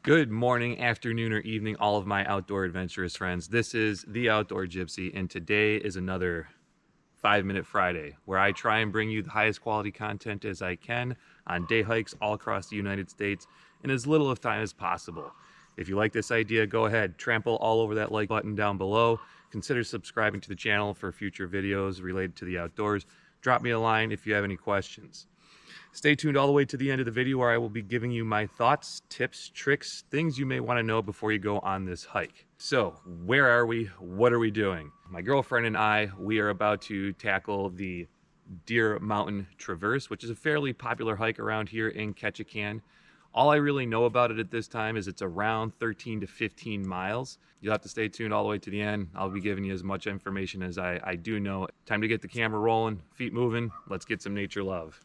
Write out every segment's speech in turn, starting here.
Good morning, afternoon, or evening, all of my outdoor adventurous friends. This is The Outdoor Gypsy, and today is another 5-Minute Friday, where I try and bring you the highest quality content as I can on day hikes all across the United States in as little of time as possible. If you like this idea, go ahead, trample all over that like button down below. Consider subscribing to the channel for future videos related to the outdoors. Drop me a line if you have any questions. Stay tuned all the way to the end of the video where I will be giving you my thoughts, tips, tricks, things you may want to know before you go on this hike. So, where are we? What are we doing? My girlfriend and I, we are about to tackle the Deer Mountain Traverse, which is a fairly popular hike around here in Ketchikan. All I really know about it at this time is it's around 13 to 15 miles. You'll have to stay tuned all the way to the end. I'll be giving you as much information as I do know. Time to get the camera rolling, feet moving. Let's get some nature love.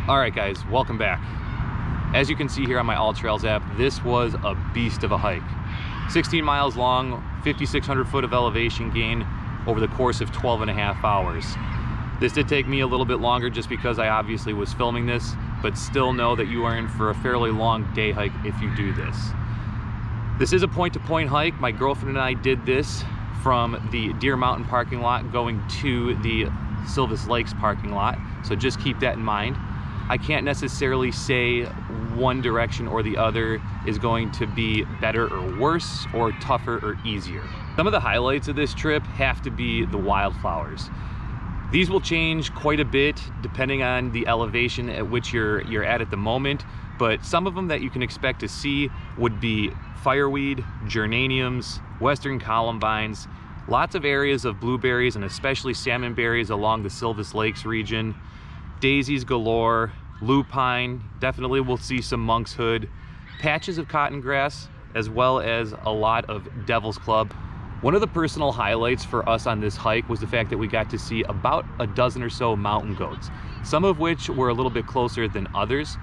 All right, guys, welcome back. As you can see here on my All Trails app, this was a beast of a hike. 16 miles long, 5,600 foot of elevation gain over the course of 12 and a half hours. This did take me a little bit longer just because I obviously was filming this, but still know that you are in for a fairly long day hike if you do this. This is a point-to-point hike. My girlfriend and I did this from the Deer Mountain parking lot going to the Silvis Lakes parking lot, so just keep that in mind. I can't necessarily say one direction or the other is going to be better or worse or tougher or easier. Some of the highlights of this trip have to be the wildflowers. These will change quite a bit depending on the elevation at which you're at the moment, but some of them that you can expect to see would be fireweed, geraniums, western columbines, lots of areas of blueberries and especially salmon berries along the Silvis Lakes region, daisies galore, lupine, definitely we'll see some monkshood, patches of cotton grass, as well as a lot of devil's club. One of the personal highlights for us on this hike was the fact that we got to see about a dozen or so mountain goats, some of which were a little bit closer than others.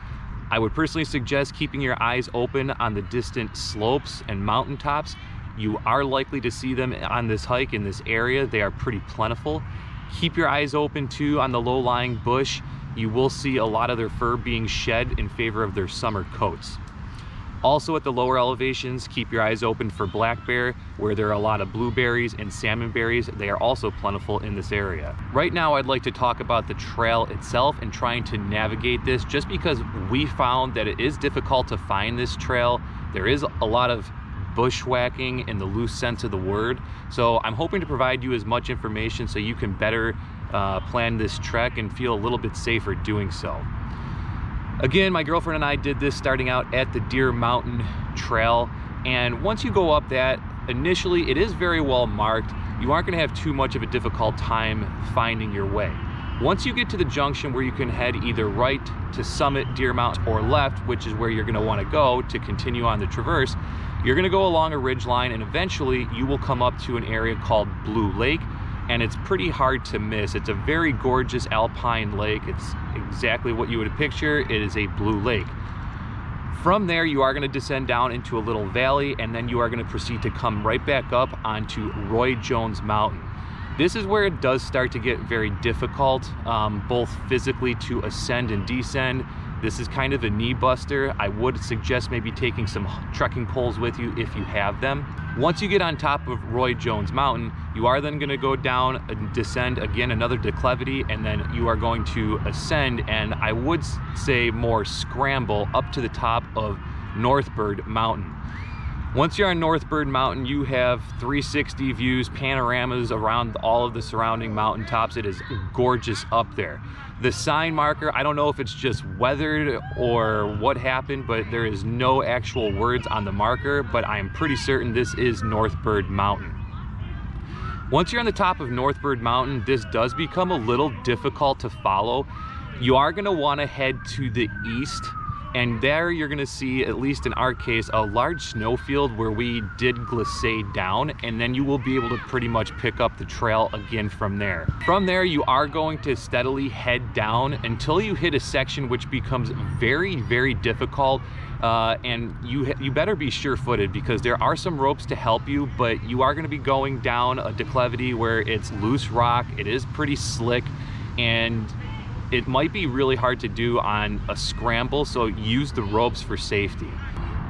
I would personally suggest keeping your eyes open on the distant slopes and mountaintops. You are likely to see them on this hike in this area. They are pretty plentiful. Keep your eyes open too on the low-lying bush. You will see a lot of their fur being shed in favor of their summer coats. Also at the lower elevations, keep your eyes open for black bear, where there are a lot of blueberries and salmon berries. They are also plentiful in this area. Right now, I'd like to talk about the trail itself and trying to navigate this, just because we found that it is difficult to find this trail. There is a lot of bushwhacking in the loose sense of the word. So I'm hoping to provide you as much information so you can better plan this trek and feel a little bit safer doing so. Again, my girlfriend and I did this starting out at the Deer Mountain Trail, and once you go up that, initially it is very well marked. You aren't going to have too much of a difficult time finding your way. Once you get to the junction where you can head either right to summit Deer Mountain or left, which is where you're going to want to go to continue on the traverse, you're going to go along a ridge line and eventually you will come up to an area called Blue Lake, and it's pretty hard to miss. It's a very gorgeous alpine lake. It's exactly what you would picture. It is a blue lake. From there, you are going to descend down into a little valley, and then you are going to proceed to come right back up onto Roy Jones Mountain. This is where it does start to get very difficult, both physically to ascend and descend. This is kind of a knee buster. I would suggest maybe taking some trekking poles with you if you have them. Once you get on top of Roy Jones Mountain, you are then going to go down and descend again another declivity, and then you are going to ascend, and I would say more scramble up to the top of Northbird Mountain. Once you're on Northbird Mountain, you have 360 views, panoramas around all of the surrounding mountaintops. It is gorgeous up there. The sign marker, I don't know if it's just weathered or what happened, but there is no actual words on the marker, but I am pretty certain this is Northbird Mountain. Once you're on the top of Northbird Mountain, this does become a little difficult to follow. You are gonna wanna head to the east, and there you're gonna see, at least in our case, a large snowfield where we did glissade down, and then you will be able to pretty much pick up the trail again from there. From there, you are going to steadily head down until you hit a section which becomes very, very difficult, and you better be sure-footed because there are some ropes to help you, but you are gonna be going down a declivity where it's loose rock, it is pretty slick, and it might be really hard to do on a scramble, so use the ropes for safety.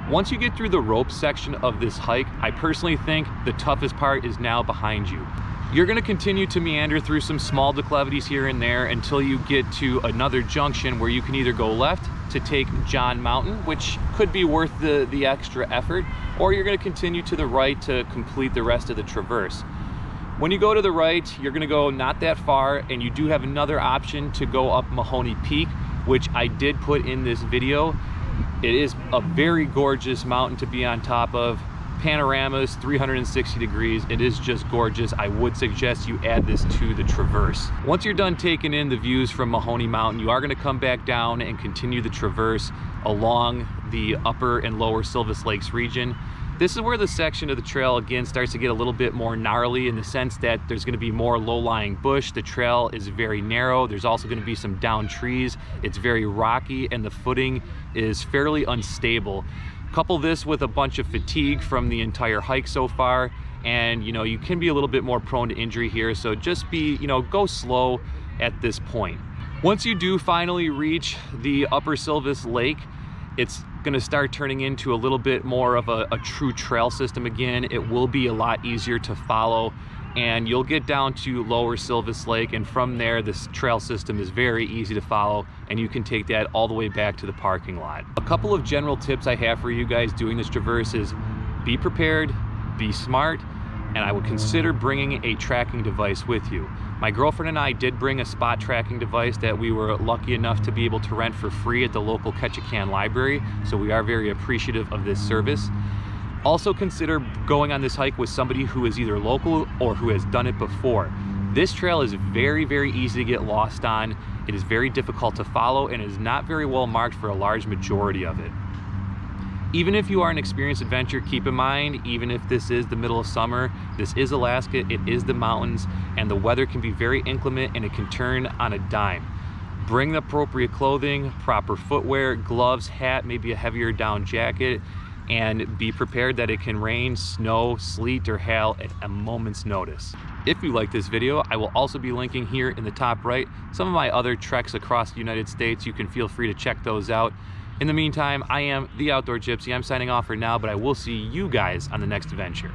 Once you get through the rope section of this hike, I personally think the toughest part is now behind you. You're going to continue to meander through some small declivities here and there until you get to another junction where you can either go left to take John Mountain, which could be worth the extra effort, or you're going to continue to the right to complete the rest of the traverse. When you go to the right, you're gonna go not that far, and you do have another option to go up Mahoney Peak, which I did put in this video. It is a very gorgeous mountain to be on top of. Panoramas, 360 degrees. It is just gorgeous. I would suggest you add this to the traverse. Once you're done taking in the views from Mahoney Mountain, you are gonna come back down and continue the traverse along the upper and lower Silvis Lakes region. This is where the section of the trail again starts to get a little bit more gnarly, in the sense that there's going to be more low-lying bush. The trail is very narrow. There's also going to be some down trees. It's very rocky and the footing is fairly unstable. Couple this with a bunch of fatigue from the entire hike so far, and you can be a little bit more prone to injury here. So just be, go slow at this point. Once you do finally reach the Upper Silvis Lake, it's gonna start turning into a little bit more of a true trail system again. It will be a lot easier to follow, and you'll get down to Lower Silvis Lake, and from there this trail system is very easy to follow, and you can take that all the way back to the parking lot. A couple of general tips I have for you guys doing this traverse is be prepared, be smart, and I would consider bringing a tracking device with you. My girlfriend and I did bring a spot tracking device that we were lucky enough to be able to rent for free at the local Ketchikan library, so we are very appreciative of this service. Also consider going on this hike with somebody who is either local or who has done it before. This trail is very, very easy to get lost on. It is very difficult to follow and is not very well marked for a large majority of it. Even if you are an experienced adventurer, keep in mind, even if this is the middle of summer, this is Alaska, it is the mountains, and the weather can be very inclement and it can turn on a dime. Bring the appropriate clothing, proper footwear, gloves, hat, maybe a heavier down jacket, and be prepared that it can rain, snow, sleet, or hail at a moment's notice. If you like this video, I will also be linking here in the top right some of my other treks across the United States. You can feel free to check those out. In the meantime, I am the Outdoor Gypsy. I'm signing off for now, but I will see you guys on the next adventure.